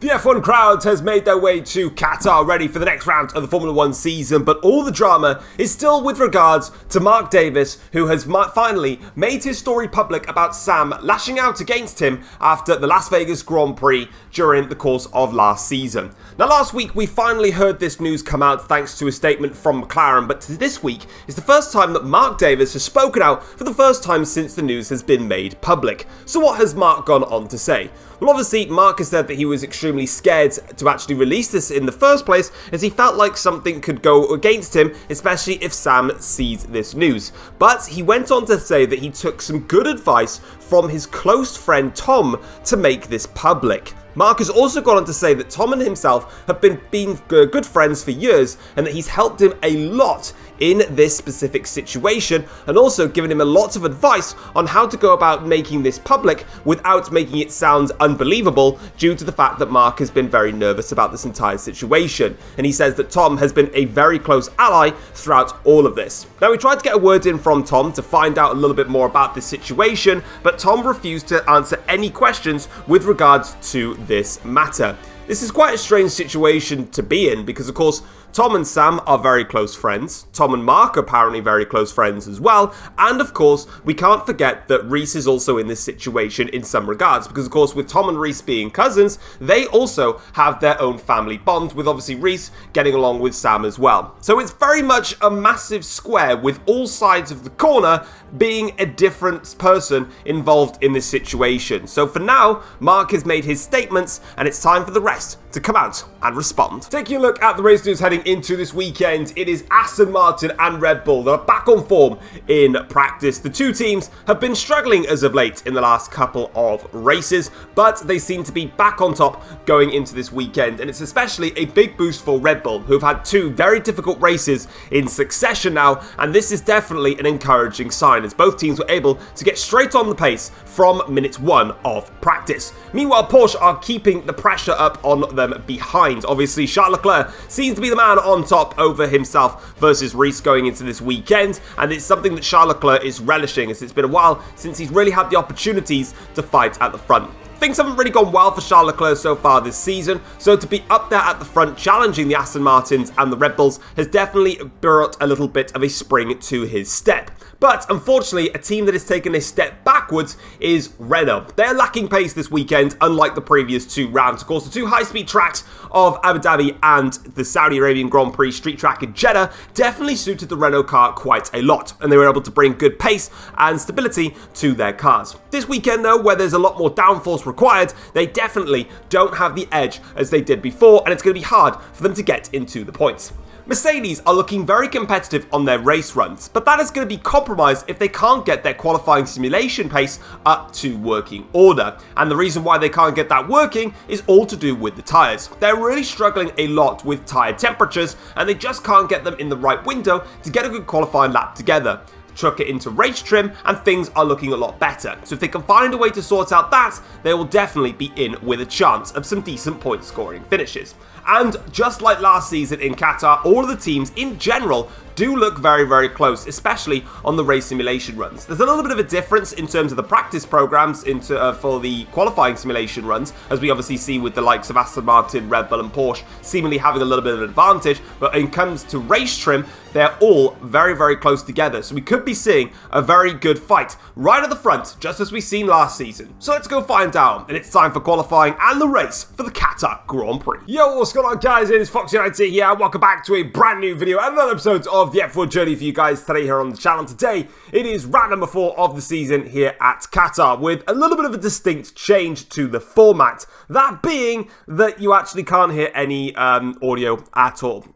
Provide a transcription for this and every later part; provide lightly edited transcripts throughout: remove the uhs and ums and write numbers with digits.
The F1 crowd has made their way to Qatar ready for the next round of the Formula 1 season, but all the drama is still with regards to Mark Davis, who has finally made his story public about Sam lashing out against him after the Las Vegas Grand Prix during the course of last season. Now, last week we finally heard this news come out thanks to a statement from McLaren, but this week is the first time that Mark Davis has spoken out for the first time since the news has been made public. So what has Mark gone on to say? Well, obviously, Mark has said that he was extremely scared to actually release this in the first place, as he felt like something could go against him, especially if Sam sees this news. But he went on to say that he took some good advice from his close friend Tom to make this public. Mark has also gone on to say that Tom and himself have been good friends for years and that he's helped him a lot in this specific situation, and also given him a lot of advice on how to go about making this public without making it sound unbelievable, due to the fact that Mark has been very nervous about this entire situation. And he says that Tom has been a very close ally throughout all of this. Now, we tried to get a word in from Tom to find out a little bit more about this situation, but Tom refused to answer any questions with regards to this matter. This is quite a strange situation to be in because, of course, Tom and Sam are very close friends. Tom and Mark are apparently very close friends as well. And of course, we can't forget that Reese is also in this situation in some regards. Because of course, with Tom and Reese being cousins, they also have their own family bond, with obviously Reese getting along with Sam as well. So it's very much a massive square with all sides of the corner being a different person involved in this situation. So for now, Mark has made his statements and it's time for the rest to come out and respond. Taking a look at the race news heading into this weekend, it is Aston Martin and Red Bull that are back on form in practice. The two teams have been struggling as of late in the last couple of races, but they seem to be back on top going into this weekend, and it's especially a big boost for Red Bull, who have had two very difficult races in succession now, and this is definitely an encouraging sign, as both teams were able to get straight on the pace from minute one of practice. Meanwhile, Porsche are keeping the pressure up on them behind. Obviously, Charles Leclerc seems to be the man on top over himself versus Reese going into this weekend, and it's something that Charles Leclerc is relishing, as it's been a while since he's really had the opportunities to fight at the front. Things haven't really gone well for Charles Leclerc so far this season, so to be up there at the front challenging the Aston Martins and the Red Bulls has definitely brought a little bit of a spring to his step. But unfortunately, a team that has taken a step backwards is Renault. They're lacking pace this weekend, unlike the previous two rounds. Of course, the two high-speed tracks of Abu Dhabi and the Saudi Arabian Grand Prix street track in Jeddah definitely suited the Renault car quite a lot, and they were able to bring good pace and stability to their cars. This weekend, though, where there's a lot more downforce required, they definitely don't have the edge as they did before, and it's going to be hard for them to get into the points. Mercedes are looking very competitive on their race runs, but that is going to be compromised if they can't get their qualifying simulation pace up to working order. And the reason why they can't get that working is all to do with the tyres. They're really struggling a lot with tyre temperatures, and they just can't get them in the right window to get a good qualifying lap together. Chuck it into race trim and things are looking a lot better. So if they can find a way to sort out that, they will definitely be in with a chance of some decent point scoring finishes. And just like last season in Qatar, all of the teams in general do look very, very close, especially on the race simulation runs. There's a little bit of a difference in terms of the practice programs for the qualifying simulation runs, as we obviously see with the likes of Aston Martin, Red Bull and Porsche seemingly having a little bit of an advantage, but when it comes to race trim, they're all very, very close together. So we could be seeing a very good fight right at the front, just as we've seen last season. So let's go find out, and it's time for qualifying and the race for the Qatar Grand Prix. Yo, what's going on, guys? It is Foxydude here, and welcome back to a brand new video and another episode of the F1 journey for you guys today here on the channel. Today, it is round number 4 of the season here at Qatar, with a little bit of a distinct change to the format. That being that you actually can't hear any audio at all.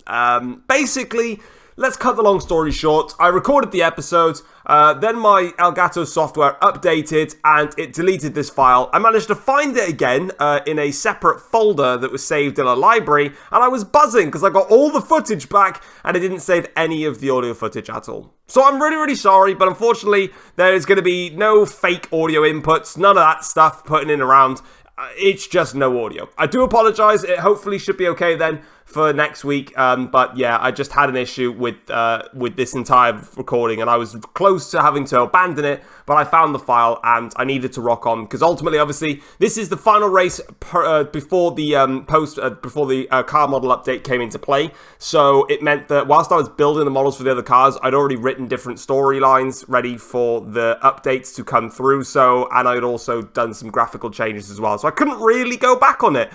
Basically, let's cut the long story short. I recorded the episodes, then my Elgato software updated and it deleted this file. I managed to find it again in a separate folder that was saved in a library, and I was buzzing because I got all the footage back and it didn't save any of the audio footage at all. So I'm really, really sorry, but unfortunately there is going to be no fake audio inputs, none of that stuff putting in around. It's just no audio. I do apologise. It hopefully should be okay then. for next week, but yeah, I just had an issue with this entire recording, and I was close to having to abandon it, but I found the file, and I needed to rock on, because ultimately, obviously, this is the final race before the car model update came into play, so it meant that whilst I was building the models for the other cars, I'd already written different storylines ready for the updates to come through, and I'd also done some graphical changes as well, so I couldn't really go back on it.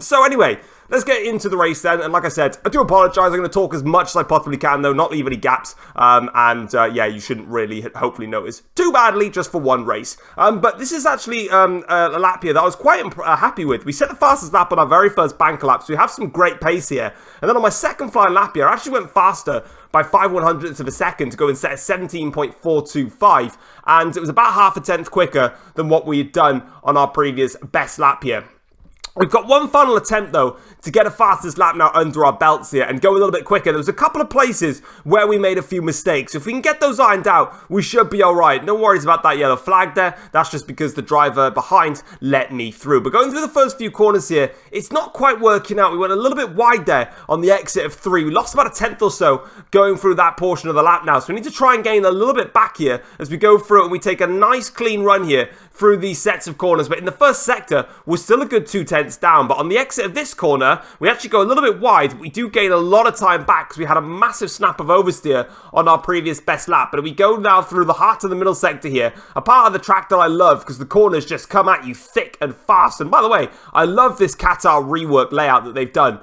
So anyway, let's get into the race then, and like I said, I do apologise, I'm going to talk as much as I possibly can though, not leave any gaps, yeah, you shouldn't really hopefully notice too badly just for one race. But this is actually a lap here that I was quite happy with. We set the fastest lap on our very first banker lap, so we have some great pace here, and then on my second flying lap here, I actually went faster by 5/100ths of a second to go and set a 17.425, and it was about half a tenth quicker than what we had done on our previous best lap here. We've got one final attempt, though, to get a fastest lap now under our belts here and go a little bit quicker. There was a couple of places where we made a few mistakes. If we can get those ironed out, we should be all right. No worries about that yellow flag there. That's just because the driver behind let me through. But going through the first few corners here, it's not quite working out. We went a little bit wide there on the exit of 3. We lost about a tenth or so going through that portion of the lap now. So we need to try and gain a little bit back here as we go through it, and we take a nice clean run here through these sets of corners. But in the first sector, we're still a good 2/10 down. But on the exit of this corner, we actually go a little bit wide, but we do gain a lot of time back because we had a massive snap of oversteer on our previous best lap. But we go now through the heart of the middle sector here, a part of the track that I love because the corners just come at you thick and fast. And by the way, I love this Qatar rework layout that they've done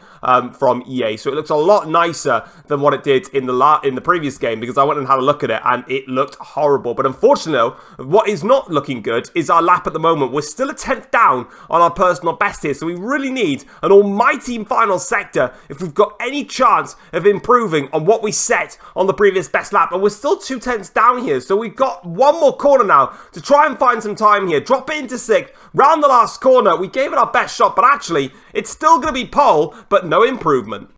from EA. So it looks a lot nicer than what it did in the previous game, because I went and had a look at it and it looked horrible. But unfortunately, what is not looking good is our lap at the moment. We're still a tenth down on our personal best here, so we really need an almighty final sector if we've got any chance of improving on what we set on the previous best lap. And we're still 2/10 down here, so we've got one more corner now to try and find some time here. Drop it into 6th, round the last corner. We gave it our best shot, but actually it's still going to be pole, but no improvement.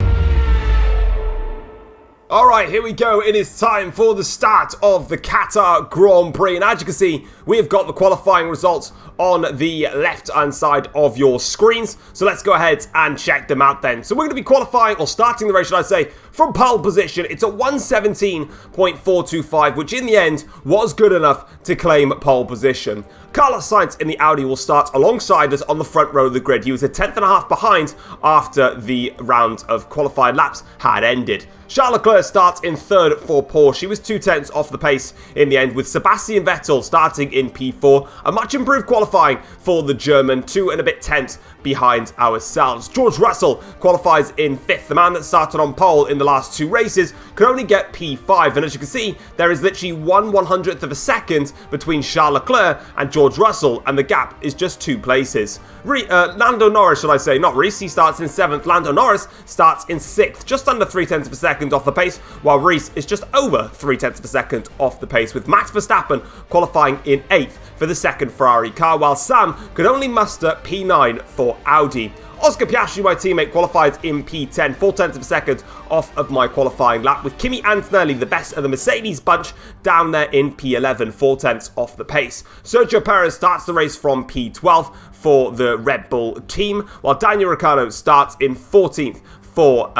Alright, here we go. It is time for the start of the Qatar Grand Prix. And as you can see, we have got the qualifying results on the left-hand side of your screens. So let's go ahead and check them out then. So we're going to be qualifying, or starting the race, should I say, from pole position. It's a 1:17.425, which in the end was good enough to claim pole position. Carlos Sainz in the Audi will start alongside us on the front row of the grid. He was a 10.5 behind after the round of qualified laps had ended. Charles Leclerc starts in 3rd for Porsche. He was 2/10 off the pace in the end, with Sebastian Vettel starting in P4. A much improved qualifying for the German, 2 and a bit tenths behind ourselves. George Russell qualifies in 5th. The man that started on pole in the last 2 races could only get P5. And as you can see, there is literally 1/100th of a second between Charles Leclerc and George Russell, and the gap is just 2 places. Lando Norris, should I say, not Reese, he starts in 7th. Lando Norris starts in 6th, just under 0.3 of a second off the pace, while Reese is just over 0.3 of a second off the pace, with Max Verstappen qualifying in 8th for the second Ferrari car, while Sam could only muster P9 for Audi. Oscar Piastri, my teammate, qualifies in P10, 0.4 of a second off of my qualifying lap, with Kimi Antonelli, the best of the Mercedes bunch, down there in P11, 0.4 off the pace. Sergio Perez starts the race from P12 for the Red Bull team, while Daniel Ricciardo starts in 14th for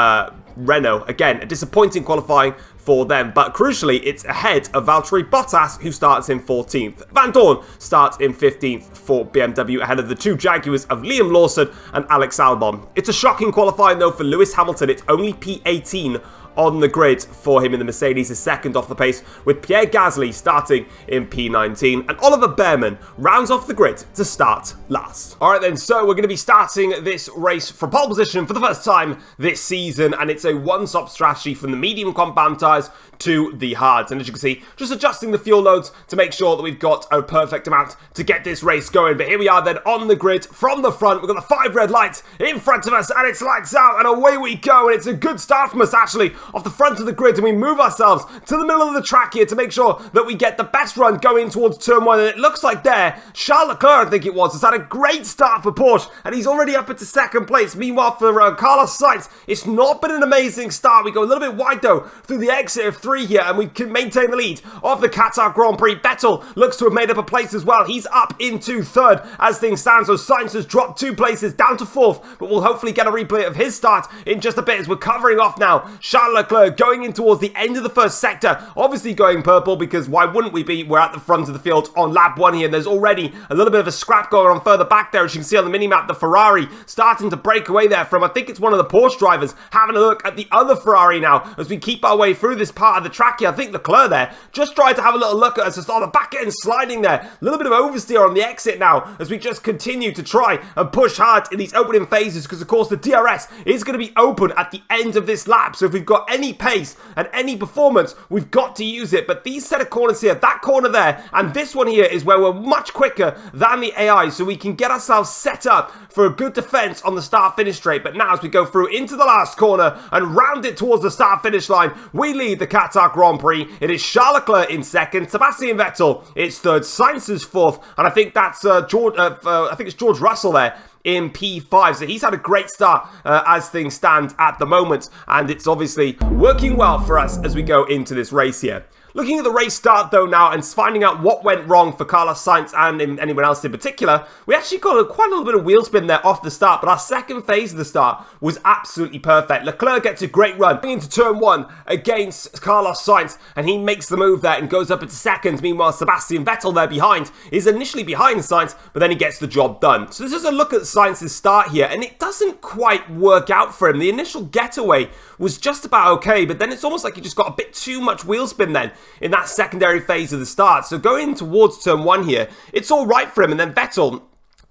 Renault. Again, a disappointing qualifying for them, but crucially, it's ahead of Valtteri Bottas, who starts in 14th. Van Dorn starts in 15th for BMW, ahead of the 2 Jaguars of Liam Lawson and Alex Albon. It's a shocking qualifying, though, for Lewis Hamilton. It's only P18 on the grid for him in the Mercedes, is 2nd off the pace, with Pierre Gasly starting in P19, and Oliver Behrman rounds off the grid to start last. Alright then, so we're going to be starting this race from pole position for the first time this season, and it's a one-stop strategy from the medium compound tyres to the hards. And as you can see, just adjusting the fuel loads to make sure that we've got a perfect amount to get this race going. But here we are then on the grid from the front. We've got the 5 red lights in front of us, and it's lights out, and away we go. And it's a good start from us, actually, off the front of the grid, and we move ourselves to the middle of the track here to make sure that we get the best run going towards turn 1. And it looks like there, Charles Leclerc, I think it was, has had a great start for Porsche, and he's already up into second place. Meanwhile, for Carlos Sainz, it's not been an amazing start. We go a little bit wide, though, through the exit of 3 here, and we can maintain the lead of the Qatar Grand Prix. Vettel looks to have made up a place as well. He's up into 3rd as things stand, so Sainz has dropped 2 places down to 4th, but we'll hopefully get a replay of his start in just a bit as we're covering off now. Charles Leclerc going in towards the end of the first sector, obviously going purple, because why wouldn't we be? We're at the front of the field on lap 1 here, and there's already a little bit of a scrap going on further back there. As you can see on the minimap, the Ferrari starting to break away there from, I think it's one of the Porsche drivers, having a look at the other Ferrari now as we keep our way through this part of the track here. I think Leclerc there just tried to have a little look at us and start the back end sliding there. A little bit of oversteer on the exit now as we just continue to try and push hard in these opening phases, because of course the DRS is going to be open at the end of this lap. So if we've got any pace and any performance, we've got to use it. But these set of corners here, that corner there and this one here, is where we're much quicker than the AI, so we can get ourselves set up for a good defense on the start-finish straight. But now as we go through into the last corner and round it towards the start-finish line, we lead the Qatar Grand Prix. It is Charles Leclerc in 2nd, Sebastian Vettel it's 3rd, Sainz is 4th, and I think that's George Russell there in P5. So he's had a great start as things stand at the moment, and it's obviously working well for us as we go into this race here. Looking at the race start though now and finding out what went wrong for Carlos Sainz and anyone else in particular, we actually got quite a little bit of wheel spin there off the start, but our second phase of the start was absolutely perfect. Leclerc gets a great run going into turn 1 against Carlos Sainz, and he makes the move there and goes up into 2nd. Meanwhile, Sebastian Vettel there behind is initially behind Sainz, but then he gets the job done. So this is a look at Sainz's start here, and it doesn't quite work out for him. The initial getaway was just about okay, but then it's almost like he just got a bit too much wheel spin then in that secondary phase of the start. So going towards turn 1 here, it's all right for him, and then Vettel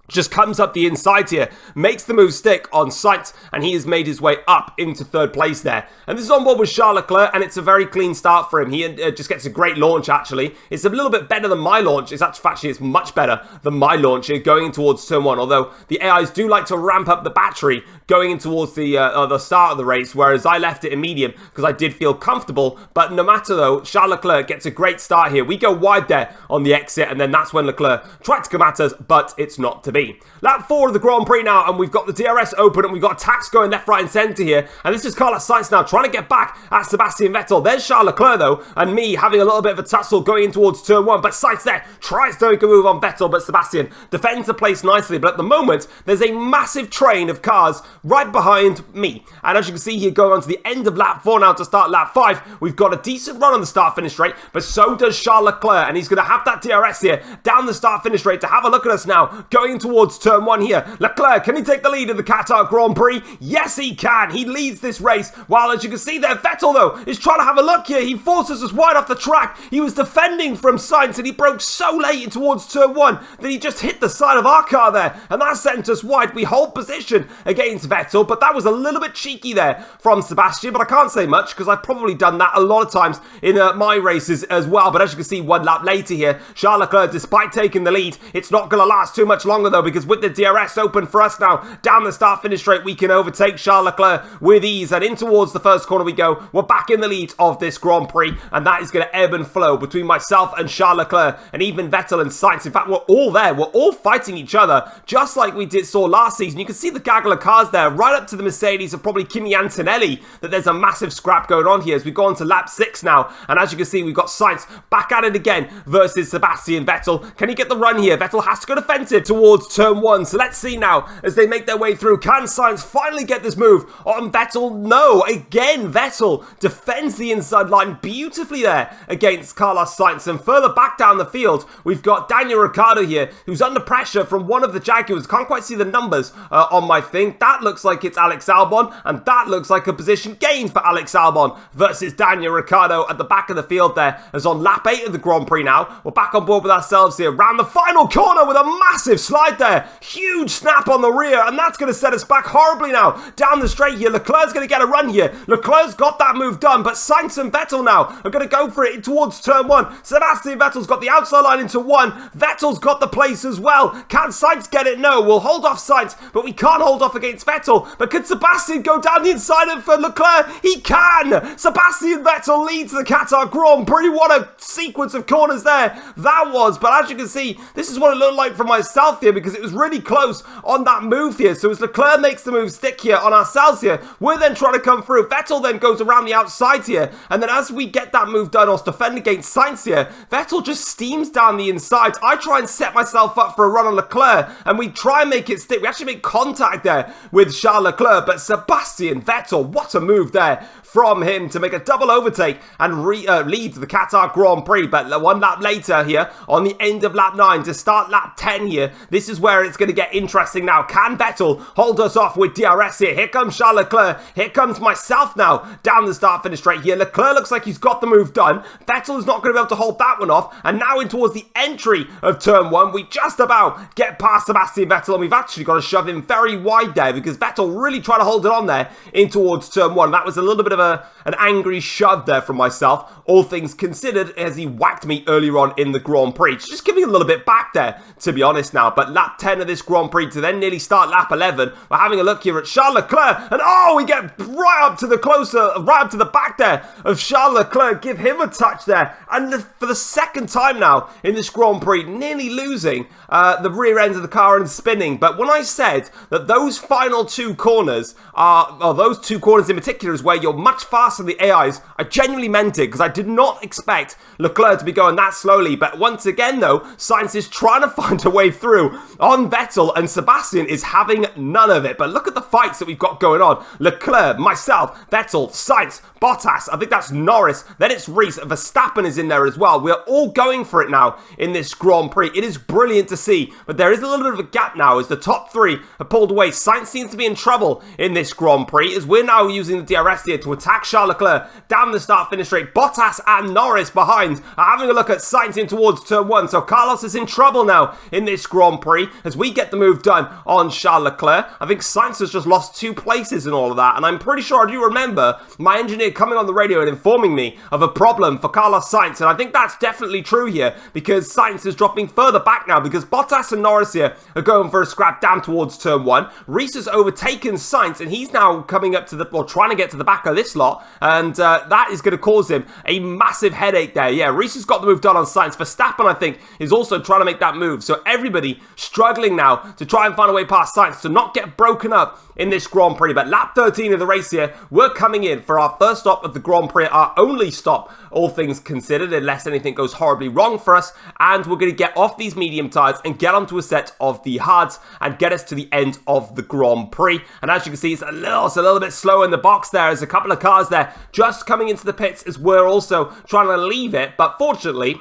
just comes up the inside here, makes the move stick on Sainz, and he has made his way up into 3rd place there. And this is on board with Charles Leclerc, and it's a very clean start for him. He just gets a great launch, actually. It's a little bit better than my launch. It's much better than my launch here going in towards turn 1, although the AIs do like to ramp up the battery going in towards the start of the race, whereas I left it in medium because I did feel comfortable. But no matter though, Charles Leclerc gets a great start here. We go wide there on the exit, and then that's when Leclerc tried to come at us, but it's not to be. Lap 4 of the Grand Prix now, and we've got the DRS open, and we've got attacks going left, right, and centre here. And this is Carlos Sainz now trying to get back at Sebastian Vettel. There's Charles Leclerc though, and me having a little bit of a tussle going in towards turn 1. But Sainz there tries to make a move on Vettel, but Sebastian defends the place nicely. But at the moment, there's a massive train of cars right behind me. And as you can see here, going on to the end of lap 4 now to start lap 5, we've got a decent run on the start-finish straight, but so does Charles Leclerc, and he's going to have that DRS here down the start-finish straight to have a look at us now going towards turn 1 here. Leclerc, can he take the lead in the Qatar Grand Prix? Yes, he can. He leads this race, while as you can see there, Vettel though is trying to have a look here. He forces us wide off the track. He was defending from Sainz, and he broke so late in towards turn 1 that he just hit the side of our car there, and that sent us wide. We hold position against Vettel, but that was a little bit cheeky there from Sebastian, but I can't say much because I've probably done that a lot of times in my races as well. But as you can see, 1 lap later here, Charles Leclerc, despite taking the lead, it's not going to last too much longer though, because with the DRS open for us now, down the start-finish straight, we can overtake Charles Leclerc with ease, and in towards the first corner we go. We're back in the lead of this Grand Prix, and that is going to ebb and flow between myself and Charles Leclerc, and even Vettel and Sainz. In fact, we're all there. We're all fighting each other, just like we saw last season. You can see the gaggle of cars there, right up to the Mercedes of probably Kimi Antonelli, that there's a massive scrap going on here as we go on to lap 6 now, and as you can see, we've got Sainz back at it again versus Sebastian Vettel. Can he get the run here? Vettel has to go defensive towards turn 1, so let's see now as they make their way through. Can Sainz finally get this move on Vettel? No, again Vettel defends the inside line beautifully there against Carlos Sainz, and further back down the field we've got Daniel Ricciardo here, who's under pressure from one of the Jaguars. Can't quite see the numbers on my thing. That looks like it's Alex Albon, and that looks like a position gain for Alex Albon versus Daniel Ricciardo at the back of the field there, as on lap 8 of the Grand Prix now. We're back on board with ourselves here, round the final corner with a massive slide wide there. Huge snap on the rear, and that's going to set us back horribly now. Down the straight here, Leclerc's going to get a run here. Leclerc's got that move done, but Sainz and Vettel now are going to go for it towards turn 1. Sebastian Vettel's got the outside line into 1. Vettel's got the place as well. Can Sainz get it? No. We'll hold off Sainz, but we can't hold off against Vettel. But can Sebastian go down the inside of Leclerc? He can! Sebastian Vettel leads the Qatar Grand Prix. What a sequence of corners there that was. But as you can see, this is what it looked like for myself here, because it was really close on that move here. So as Leclerc makes the move stick here on ourselves here, we're then trying to come through. Vettel then goes around the outside here, and then as we get that move done or defend against Sainz here, Vettel just steams down the inside. I try and set myself up for a run on Leclerc, and we try and make it stick. We actually make contact there with Charles Leclerc, but Sebastian Vettel, what a move there from him to make a double overtake and lead the Qatar Grand Prix. But one lap later here, on the end of lap 9 to start lap 10 here, this is where it's going to get interesting now. Can Vettel hold us off with DRS here? Here comes Charles Leclerc. Here comes myself now down the start-finish straight here. Leclerc looks like he's got the move done. Vettel is not going to be able to hold that one off. And now in towards the entry of turn 1, we just about get past Sebastian Vettel, and we've actually got to shove him very wide there because Vettel really tried to hold it on there in towards turn 1. That was a little bit of an angry shove there from myself, all things considered, as he whacked me earlier on in the Grand Prix. Just giving a little bit back there, to be honest now. But lap 10 of this Grand Prix to then nearly start lap 11. We're having a look here at Charles Leclerc, and oh, we get right up to the back there of Charles Leclerc. Give him a touch there, and for the second time now in this Grand Prix, nearly losing the rear end of the car and spinning. But when I said that those final 2 corners those 2 corners in particular is where you're much faster than the AIs, I genuinely meant it, because I did not expect Leclerc to be going that slowly. But once again though, Sainz is trying to find a way through on Vettel, and Sebastian is having none of it. But look at the fights that we've got going on. Leclerc, myself, Vettel, Sainz, Bottas, I think that's Norris, then it's Reese, Verstappen is in there as well. We're all going for it now in this Grand Prix. It is brilliant to see, but there is a little bit of a gap now as the top 3 have pulled away. Sainz seems to be in trouble in this Grand Prix, as we're now using the DRS here to attack Charles Leclerc down the start-finish straight. Bottas and Norris behind are having a look at Sainz in towards turn 1, so Carlos is in trouble now in this Grand Prix as we get the move done on Charles Leclerc. I think Sainz has just lost 2 places in all of that, and I'm pretty sure I do remember my engineer coming on the radio and informing me of a problem for Carlos Sainz, and I think that's definitely true here, because Sainz is dropping further back now, because Bottas and Norris here are going for a scrap down towards turn 1. Reese has overtaken Sainz, and he's now coming up to trying to get to the back of this lot, and that is going to cause him a massive headache there. Yeah, Reese has got the move done on Sainz. Verstappen, I think, is also trying to make that move, so everybody struggling now to try and find a way past Sainz to not get broken up in this Grand Prix. But lap 13 of the race here, we're coming in for our first stop of the Grand Prix, our only stop, all things considered, unless anything goes horribly wrong for us, and we're going to get off these medium tyres and get onto a set of the hards and get us to the end of the Grand Prix. And as you can see, it's a little bit slow in the box there. There's a couple of cars there just coming into the pits as we're also trying to leave it, but fortunately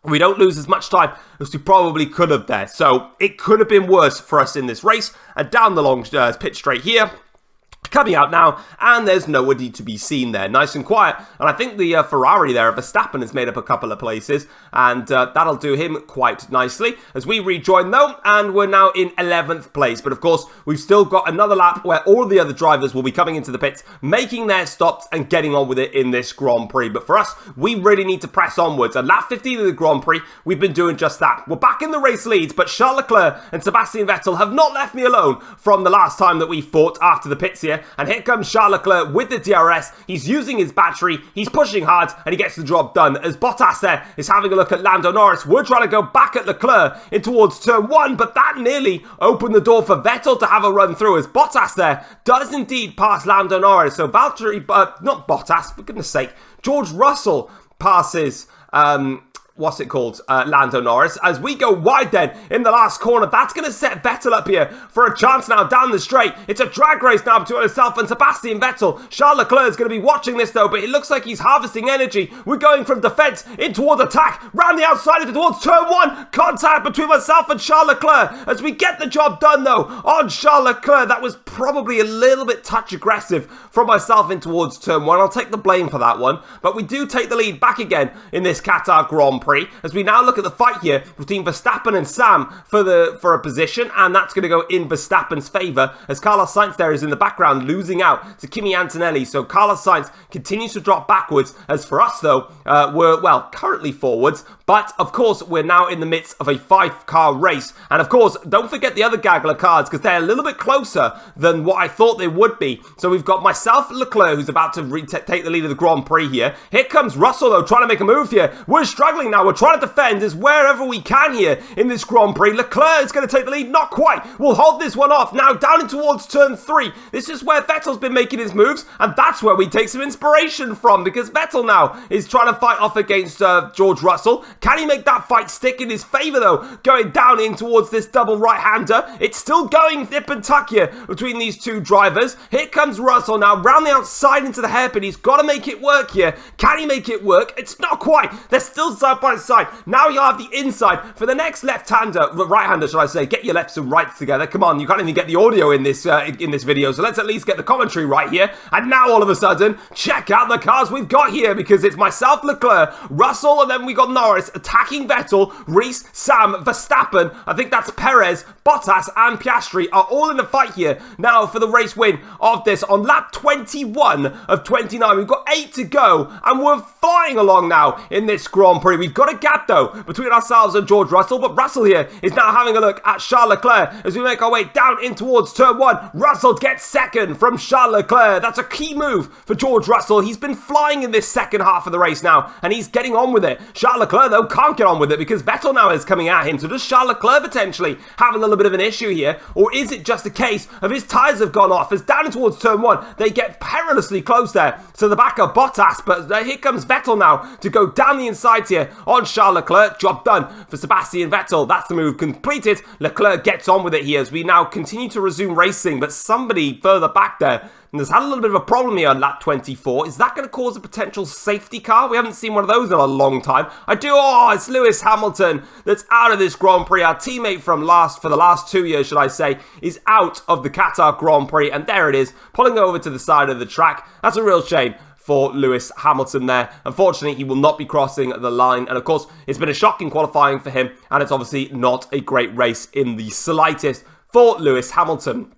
we don't lose as much time as we probably could have there. So it could have been worse for us in this race. And down the long pit straight here, coming out now, and there's nobody to be seen there. Nice and quiet. And I think the Ferrari there, Verstappen, has made up a couple of places, and that'll do him quite nicely as we rejoin though, and we're now in 11th place. But of course, we've still got another lap where all the other drivers will be coming into the pits, making their stops and getting on with it in this Grand Prix. But for us, we really need to press onwards. And lap 15 of the Grand Prix, we've been doing just that. We're back in the race leads, but Charles Leclerc and Sebastian Vettel have not left me alone from the last time that we fought after the pits here. And here comes Charles Leclerc with the DRS. He's using his battery, he's pushing hard, and he gets the job done. As Bottas there is having a look at Lando Norris, we're trying to go back at Leclerc in towards turn 1, but that nearly opened the door for Vettel to have a run through, as Bottas there does indeed pass Lando Norris. So Valtteri, not Bottas, for goodness sake, George Russell passes Lando Norris, as we go wide then in the last corner. That's going to set Vettel up here for a chance now down the straight. It's a drag race now between himself and Sebastian Vettel. Charles Leclerc is going to be watching this though, but it looks like he's harvesting energy. We're going from defense in towards attack, round the outside into towards turn 1. Contact between myself and Charles Leclerc as we get the job done though on Charles Leclerc. That was probably a little bit touch aggressive from myself in towards turn 1. I'll take the blame for that one, but we do take the lead back again in this Qatar Grand Prix. Prix, as we now look at the fight here between Verstappen and Sam for a position, and that's going to go in Verstappen's favour, as Carlos Sainz there is in the background losing out to Kimi Antonelli. So Carlos Sainz continues to drop backwards. As for us though, we're, well, currently forwards, but of course we're now in the midst of a 5-car race, and of course don't forget the other gaggle of cars, because they're a little bit closer than what I thought they would be. So we've got myself, Leclerc, who's about to take the lead of the Grand Prix here. Here comes Russell though, trying to make a move here. We're struggling now, we're trying to defend as wherever we can here in this Grand Prix. Leclerc is going to take the lead, not quite. We'll hold this one off. Now down in towards turn 3. This is where Vettel's been making his moves, and that's where we take some inspiration from, because Vettel now is trying to fight off against George Russell. Can he make that fight stick in his favour though? Going down in towards this double right-hander. It's still going nip and tuck here between these two drivers. Here comes Russell now, round the outside into the hairpin. He's got to make it work here. Can he make it work? It's not quite. They're still side by side. Now you'll have the inside for the next left-hander, right-hander should I say. Get your lefts and rights together. Come on, you can't even get the audio in this video, so let's at least get the commentary right here. And now all of a sudden, check out the cars we've got here, because it's myself, Leclerc, Russell, and then we got Norris attacking Vettel, Reese, Sam, Verstappen. I think that's Perez, Bottas, and Piastri are all in the fight here now for the race win of this on lap 21 of 29. We've got 8 to go, and we're flying along now in this Grand Prix. We've got a gap though between ourselves and George Russell, but Russell here is now having a look at Charles Leclerc as we make our way down in towards turn 1. Russell gets second from Charles Leclerc. That's a key move for George Russell. He's been flying in this second half of the race now, and he's getting on with it. Charles Leclerc though can't get on with it because Vettel now is coming at him. So does Charles Leclerc potentially have a little bit of an issue here, or is it just a case of his tyres have gone off? As down in towards turn 1, they get perilously close there to the back of Bottas, but here comes Vettel now to go down the insides here on Charles Leclerc. Job done for Sebastian Vettel. That's the move completed. Leclerc gets on with it here as we now continue to resume racing, but somebody further back there has had a little bit of a problem here on lap 24. Is that going to cause a potential safety car? We haven't seen one of those in a long time. It's Lewis Hamilton that's out of this Grand Prix. Our teammate for the last 2 years, should I say, is out of the Qatar Grand Prix, and there it is, pulling over to the side of the track. That's a real shame for Lewis Hamilton there. Unfortunately, he will not be crossing the line, and of course, it's been a shocking qualifying for him, and it's obviously not a great race in the slightest for Lewis Hamilton.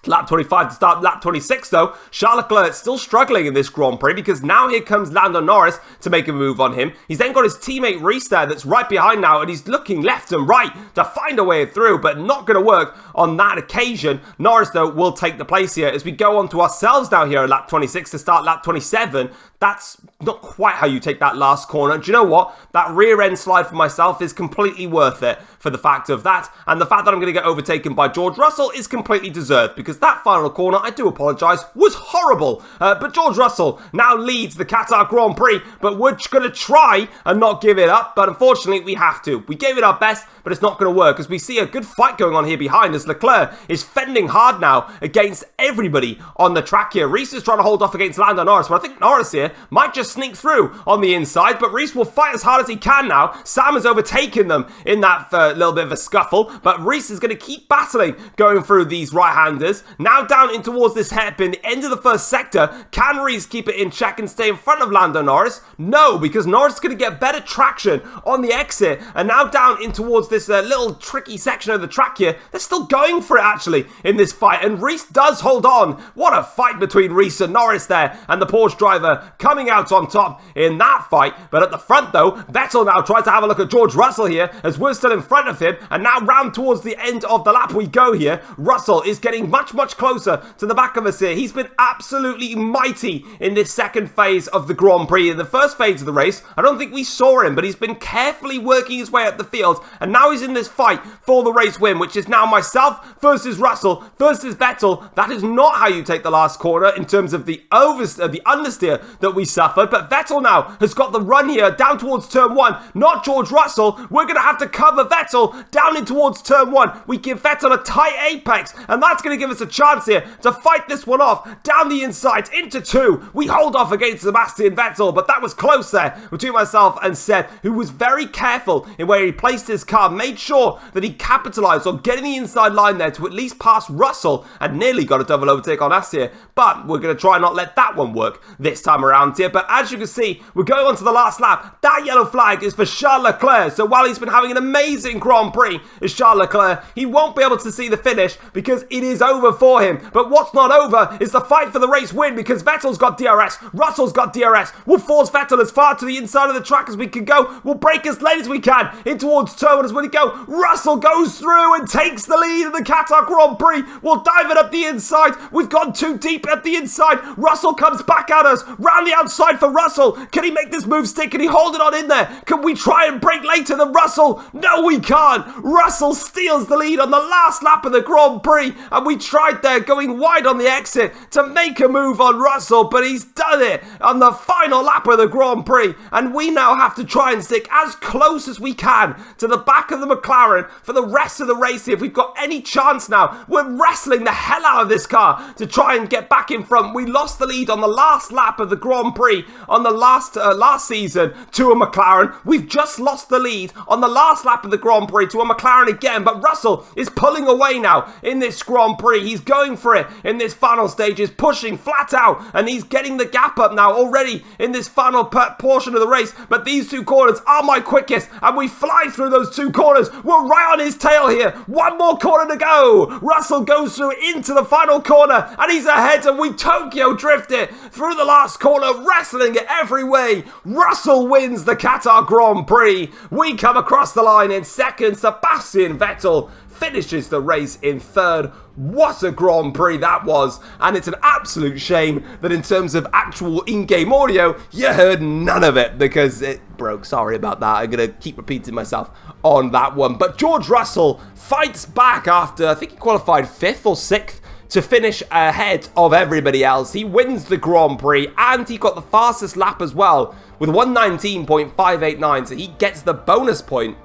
Lap 25 to start lap 26 though. Charles Leclerc still struggling in this Grand Prix because now here comes Lando Norris to make a move on him. He's then got his teammate Reese there that's right behind now, and he's looking left and right to find a way through, but not going to work on that occasion. Norris though will take the place here as we go on to ourselves now here at lap 26 to start lap 27. That's not quite how you take that last corner. Do you know what? That rear end slide for myself is completely worth it for the fact of that, and the fact that I'm going to get overtaken by George Russell is completely deserved, because that final corner, I do apologise, was horrible. But George Russell now leads the Qatar Grand Prix, but we're going to try and not give it up, but unfortunately we have to. We gave it our best, but it's not going to work, as we see a good fight going on here behind as Leclerc is fending hard now against everybody on the track here. Reese is trying to hold off against Lando Norris, but I think Norris here might just sneak through on the inside, but Reese will fight as hard as he can now. Sam has overtaken them in that little bit of a scuffle, but Reese is going to keep battling going through these right-handers. Now down in towards this hairpin, the end of the first sector. Can Reese keep it in check and stay in front of Lando Norris? No, because Norris is going to get better traction on the exit, and now down in towards this little tricky section of the track here. They're still going for it actually in this fight, and Reese does hold on. What a fight between Reese and Norris there, and the Porsche driver coming out on top in that fight. But at the front though, Vettel now tries to have a look at George Russell here as we're still in front of him, and now round towards the end of the lap we go here. Russell is getting much closer to the back of us here. He's been absolutely mighty in this second phase of the Grand Prix. In the first phase of the race, I don't think we saw him, but he's been carefully working his way up the field, and now he's in this fight for the race win, which is now myself versus Russell versus Vettel. That is not how you take the last corner in terms of the understeer that we suffered, but Vettel now has got the run here down towards turn 1, not George Russell. We're going to have to cover Vettel down in towards turn 1. We give Vettel a tight apex, and that's going to give us a chance here to fight this one off down the inside into 2. We hold off against Sebastian Vettel, but that was close there between myself and Seb, who was very careful in where he placed his car, made sure that he capitalised on getting the inside line there to at least pass Russell, and nearly got a double overtake on us here, but we're going to try and not let that one work this time around. around here, but as you can see, we're going on to the last lap. That yellow flag is for Charles Leclerc, so while he's been having an amazing Grand Prix as Charles Leclerc, he won't be able to see the finish because it is over for him. But what's not over is the fight for the race win, because Vettel's got DRS, Russell's got DRS. We'll force Vettel as far to the inside of the track as we can go. We'll brake as late as we can in towards turn one as we go. Russell goes through and takes the lead in the Qatar Grand Prix. We'll dive it up the inside. We've gone too deep at the inside. Russell comes back at us. Round the outside for Russell. Can he make this move stick? Can he hold it on in there? Can we try and brake later than Russell? No, we can't. Russell steals the lead on the last lap of the Grand Prix, and we tried there going wide on the exit to make a move on Russell, but he's done it on the final lap of the Grand Prix, and we now have to try and stick as close as we can to the back of the McLaren for the rest of the race here. If we've got any chance now, we're wrestling the hell out of this car to try and get back in front. We lost the lead on the last lap of the Grand Prix on the last season to a McLaren. We've just lost the lead on the last lap of the Grand Prix to a McLaren again, but Russell is pulling away now in this Grand Prix. He's going for it in this final stage, he's pushing flat out, and he's getting the gap up now already in this final portion of the race. But these two corners are my quickest, and we fly through those two corners. We're right on his tail here. One more corner to go. Russell goes through into the final corner, and he's ahead, and we Tokyo drift it through the last corner, wrestling it every way. Russell wins the Qatar Grand Prix. We come across the line in second. Sebastian Vettel finishes the race in third. What a Grand Prix that was, and it's an absolute shame that in terms of actual in-game audio, you heard none of it because it broke. Sorry about that. I'm going to keep repeating myself on that one. But George Russell fights back after, I think he qualified 5th or 6th to finish ahead of everybody else. He wins the Grand Prix, and he got the fastest lap as well with 1:19.589, so he gets the bonus point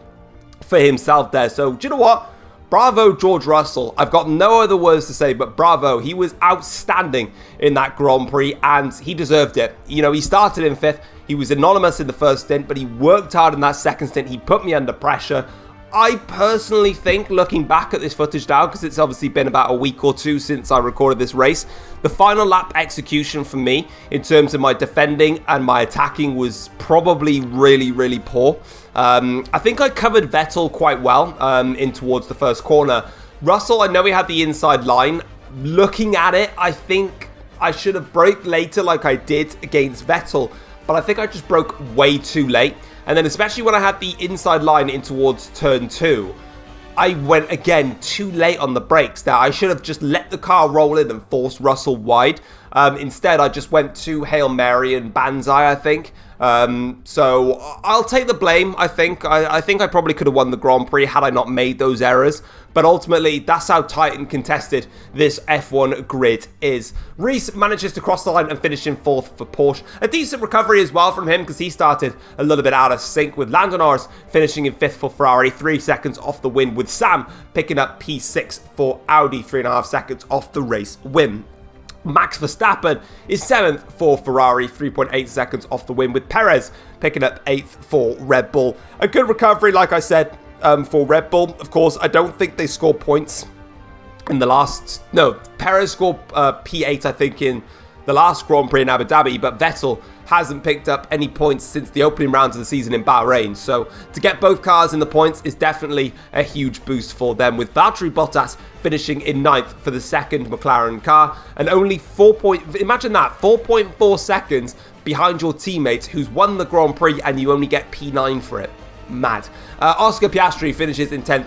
for himself there. So, do you know what? Bravo, George Russell. I've got no other words to say, but bravo. He was outstanding in that Grand Prix, and he deserved it. You know, he started in 5th. He was anonymous in the first stint, but he worked hard in that second stint. He put me under pressure. I personally think, looking back at this footage now, because it's obviously been about a week or two since I recorded this race, the final lap execution for me, in terms of my defending and my attacking, was probably really, really poor. I think I covered Vettel quite well in towards the first corner. Russell, I know he had the inside line. Looking at it, I think I should have braked later like I did against Vettel, but I think I just broke way too late. And then especially when I had the inside line in towards turn 2, I went again too late on the brakes there. I should have just let the car roll in and forced Russell wide. Instead, I just went too Hail Mary and Banzai, I think. So I'll take the blame, I think. I think I probably could have won the Grand Prix had I not made those errors. But ultimately, that's how tight and contested this F1 grid is. Reese manages to cross the line and finish in 4th for Porsche. A decent recovery as well from him because he started a little bit out of sync, with Lando Norris finishing in 5th for Ferrari, 3 seconds off the win, with Sam picking up P6 for Audi, 3.5 seconds off the race win. Max Verstappen is 7th for Ferrari, 3.8 seconds off the win, with Perez picking up 8th for Red Bull. A good recovery, like I said, for Red Bull. Of course, I don't think they scored points in the last... No, Perez scored P8, I think, in the last Grand Prix in Abu Dhabi, but Vettel hasn't picked up any points since the opening rounds of the season in Bahrain. So to get both cars in the points is definitely a huge boost for them, with Valtteri Bottas finishing in 9th for the second McLaren car, and only 4.4 seconds behind your teammate who's won the Grand Prix, and you only get P9 for it. Mad. Oscar Piastri finishes in 10th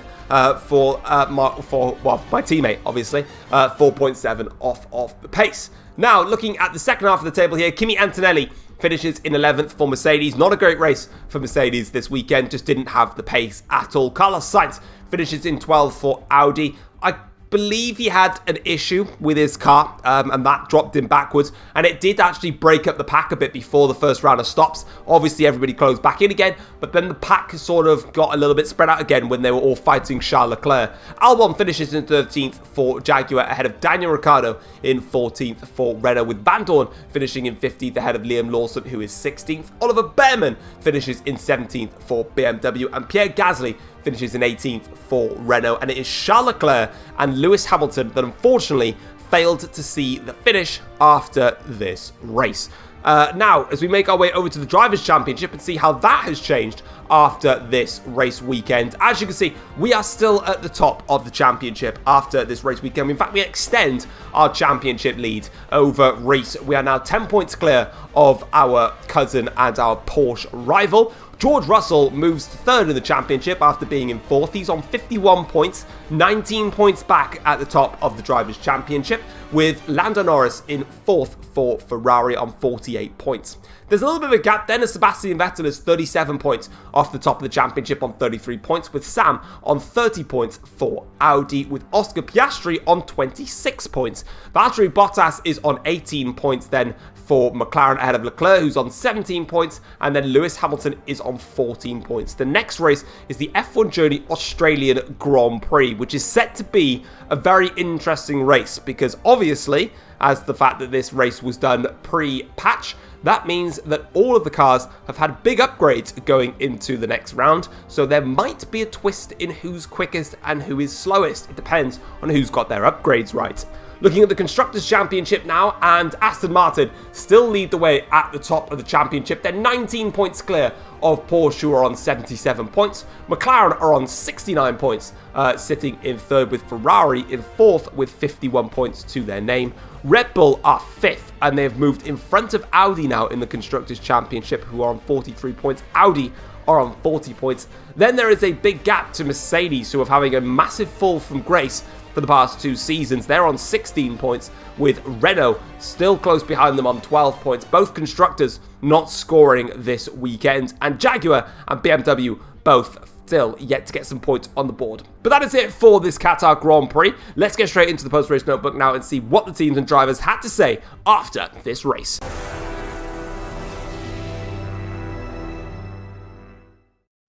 for my teammate, obviously, 4.7 off the pace. Now, looking at the second half of the table here, Kimi Antonelli finishes in 11th for Mercedes. Not a great race for Mercedes this weekend, just didn't have the pace at all. Carlos Sainz finishes in 12th for Audi. I believe he had an issue with his car, and that dropped him backwards, and it did actually break up the pack a bit before the first round of stops. Obviously, everybody closed back in again, but then the pack sort of got a little bit spread out again when they were all fighting Charles Leclerc. Albon finishes in 13th for Jaguar, ahead of Daniel Ricciardo in 14th for Renault, with Van Dorn finishing in 15th ahead of Liam Lawson, who is 16th. Oliver Behrman finishes in 17th for BMW, and Pierre Gasly finishes in 18th for Renault, and it is Charles Leclerc and Lewis Hamilton that unfortunately failed to see the finish after this race. Now, as we make our way over to the Drivers' Championship and see how that has changed after this race weekend. As you can see, we are still at the top of the championship after this race weekend. In fact, we extend our championship lead over Reese. We are now 10 points clear of our cousin and our Porsche rival. George Russell moves to third in the championship after being in fourth. He's on 51 points, 19 points back at the top of the Drivers' Championship, with Lando Norris in fourth for Ferrari on 48 points. There's a little bit of a gap then as Sebastian Vettel is 37 points off the top of the championship on 33 points, with Sam on 30 points for Audi, with Oscar Piastri on 26 points. Valtteri Bottas is on 18 points then for McLaren ahead of Leclerc, who's on 17 points, and then Lewis Hamilton is on 14 points. The next race is the F1 Journey Australian Grand Prix, which is set to be a very interesting race because obviously, as the fact that this race was done pre-patch, that means that all of the cars have had big upgrades going into the next round, so there might be a twist in who's quickest and who is slowest. It depends on who's got their upgrades right. Looking at the Constructors' Championship now, and Aston Martin still lead the way at the top of the championship. They're 19 points clear of Porsche, who are on 77 points. McLaren are on 69 points, sitting in third, with Ferrari in fourth with 51 points to their name. Red Bull are fifth, and they've moved in front of Audi now in the Constructors' Championship, who are on 43 points. Audi are on 40 points. Then there is a big gap to Mercedes, who are having a massive fall from grace for the past 2 seasons. They're on 16 points, with Renault still close behind them on 12 points. Both constructors not scoring this weekend, and Jaguar and BMW both still yet to get some points on the board. But that is it for this Qatar Grand Prix. Let's get straight into the post-race notebook now and see what the teams and drivers had to say after this race.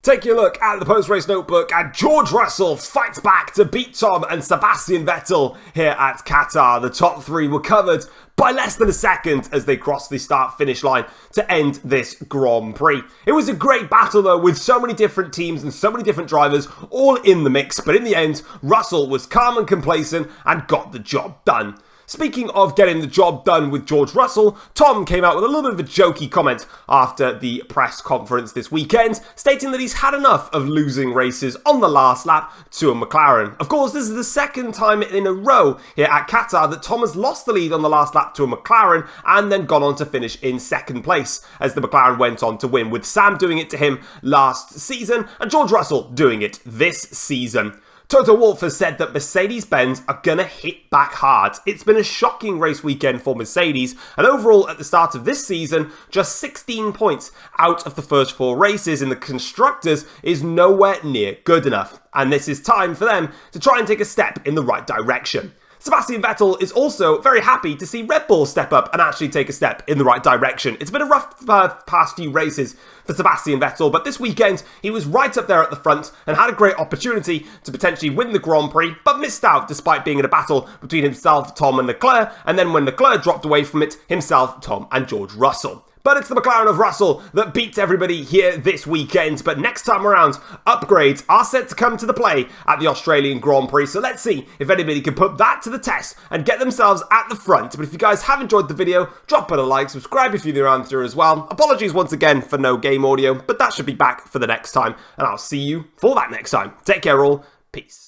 Taking a look at the post-race notebook, and George Russell fights back to beat Tom and Sebastian Vettel here at Qatar. The top 3 were covered by less than a second as they crossed the start-finish line to end this Grand Prix. It was a great battle though, with so many different teams and so many different drivers all in the mix, but in the end, Russell was calm and complacent and got the job done. Speaking of getting the job done with George Russell, Tom came out with a little bit of a jokey comment after the press conference this weekend, stating that he's had enough of losing races on the last lap to a McLaren. Of course, this is the second time in a row here at Qatar that Tom has lost the lead on the last lap to a McLaren and then gone on to finish in second place as the McLaren went on to win, with Sam doing it to him last season and George Russell doing it this season. Toto Wolff has said that Mercedes-Benz are going to hit back hard. It's been a shocking race weekend for Mercedes, and overall at the start of this season, just 16 points out of the first 4 races in the Constructors is nowhere near good enough, and this is time for them to try and take a step in the right direction. Sebastian Vettel is also very happy to see Red Bull step up and actually take a step in the right direction. It's been a rough past few races for Sebastian Vettel, but this weekend he was right up there at the front and had a great opportunity to potentially win the Grand Prix, but missed out despite being in a battle between himself, Tom and Leclerc, and then when Leclerc dropped away from it, himself, Tom and George Russell. But it's the McLaren of Russell that beats everybody here this weekend. But next time around, upgrades are set to come to the play at the Australian Grand Prix. So let's see if anybody can put that to the test and get themselves at the front. But if you guys have enjoyed the video, drop it a like, subscribe if you're new around here as well. Apologies once again for no game audio, but that should be back for the next time. And I'll see you for that next time. Take care all. Peace.